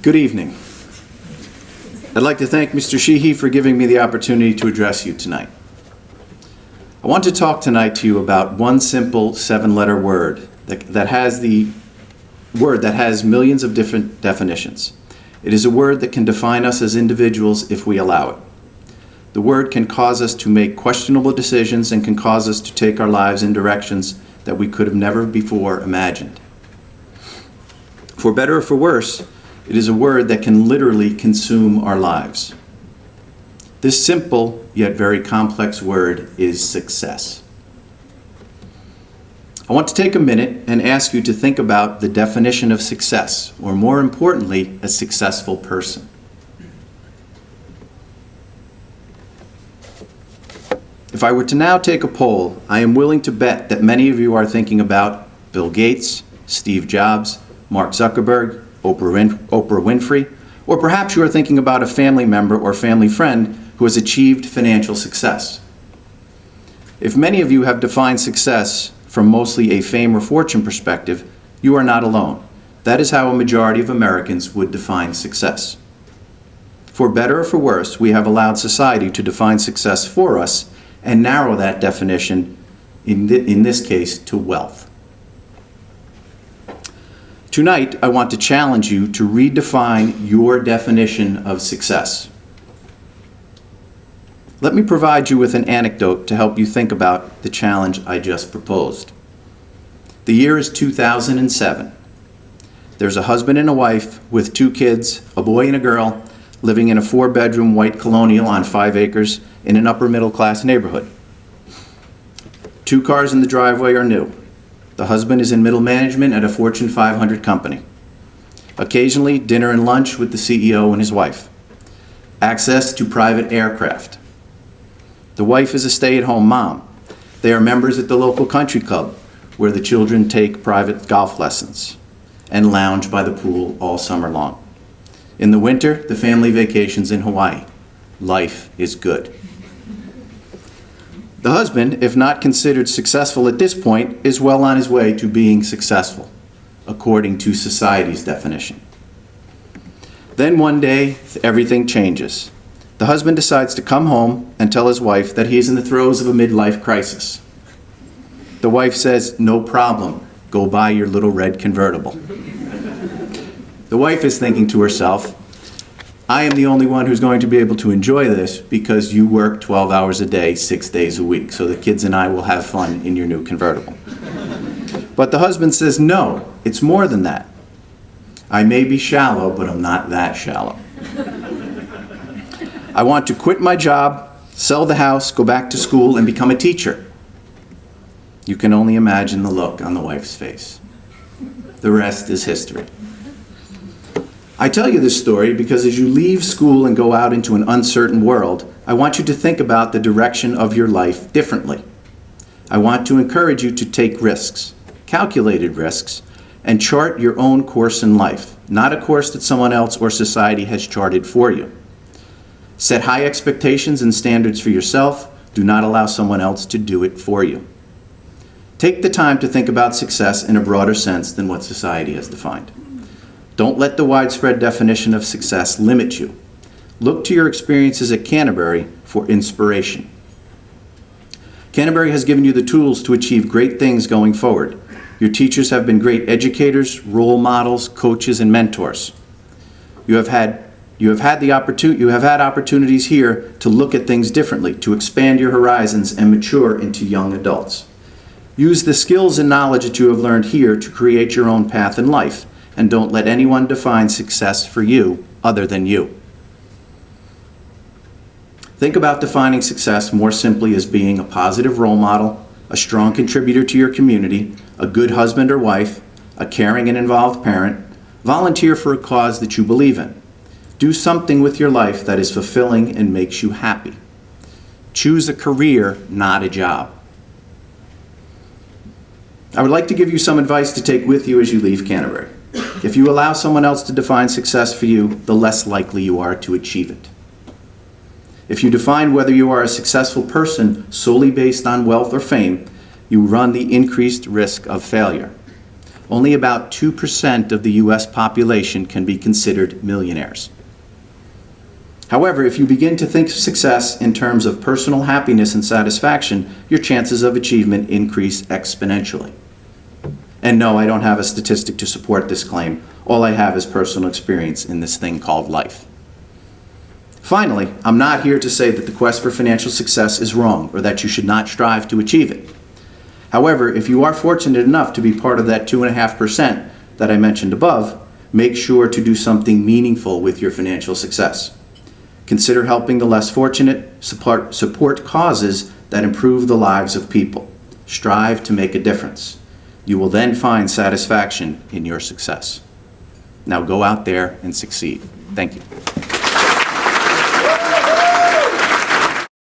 Good evening. I'd like to thank Mr. Sheehy for giving me the opportunity to address you tonight. I want to talk tonight to you about one simple 7-letter word that has millions of different definitions. It is a word that can define us as individuals if we allow it. The word can cause us to make questionable decisions and can cause us to take our lives in directions that we could have never before imagined. For better or for worse, it is a word that can literally consume our lives. This simple yet very complex word is success. I want to take a minute and ask you to think about the definition of success, or more importantly, a successful person. If I were to now take a poll, I am willing to bet that many of you are thinking about Bill Gates, Steve Jobs, Mark Zuckerberg, Oprah Winfrey, or perhaps you are thinking about a family member or family friend who has achieved financial success. If many of you have defined success from mostly a fame or fortune perspective, you are not alone. That is how a majority of Americans would define success. For better or for worse, we have allowed society to define success for us and narrow that definition, in this case, to wealth. Tonight, I want to challenge you to redefine your definition of success. Let me provide you with an anecdote to help you think about the challenge I just proposed. The year is 2007. There's a husband and a wife with 2 kids, a boy and a girl, living in a 4-bedroom white colonial on 5 acres in an upper middle class neighborhood. 2 cars in the driveway are new. The husband is in middle management at a Fortune 500 company. Occasionally, dinner and lunch with the CEO and his wife. Access to private aircraft. The wife is a stay-at-home mom. They are members at the local country club, where the children take private golf lessons and lounge by the pool all summer long. In the winter, the family vacations in Hawaii. Life is good. The husband, if not considered successful at this point, is well on his way to being successful, according to society's definition. Then one day, everything changes. The husband decides to come home and tell his wife that he is in the throes of a midlife crisis. The wife says, "No problem, go buy your little red convertible." The wife is thinking to herself, "I am the only one who's going to be able to enjoy this because you work 12 hours a day, 6 days a week, so the kids and I will have fun in your new convertible." But the husband says, "No, it's more than that. I may be shallow, but I'm not that shallow. I want to quit my job, sell the house, go back to school, and become a teacher." You can only imagine the look on the wife's face. The rest is history. I tell you this story because as you leave school and go out into an uncertain world, I want you to think about the direction of your life differently. I want to encourage you to take risks, calculated risks, and chart your own course in life, not a course that someone else or society has charted for you. Set high expectations and standards for yourself. Do not allow someone else to do it for you. Take the time to think about success in a broader sense than what society has defined. Don't let the widespread definition of success limit you. Look to your experiences at Cbury for inspiration. Cbury has given you the tools to achieve great things going forward. Your teachers have been great educators, role models, coaches, and mentors. You have had opportunities here to look at things differently, to expand your horizons and mature into young adults. Use the skills and knowledge that you have learned here to create your own path in life, and don't let anyone define success for you other than you. Think about defining success more simply as being a positive role model, a strong contributor to your community, a good husband or wife, a caring and involved parent. Volunteer for a cause that you believe in. Do something with your life that is fulfilling and makes you happy. Choose a career, not a job. I would like to give you some advice to take with you as you leave Cbury. If you allow someone else to define success for you, the less likely you are to achieve it. If you define whether you are a successful person solely based on wealth or fame, you run the increased risk of failure. only about 2% of the U.S. population can be considered millionaires. However, if you begin to think of success in terms of personal happiness and satisfaction, your chances of achievement increase exponentially. And no, I don't have a statistic to support this claim. All I have is personal experience in this thing called life. Finally, I'm not here to say that the quest for financial success is wrong or that you should not strive to achieve it. However, if you are fortunate enough to be part of that 2.5% that I mentioned above, make sure to do something meaningful with your financial success. Consider helping the less fortunate, support causes that improve the lives of people. Strive to make a difference. You will then find satisfaction in your success. Now go out there and succeed. Thank you.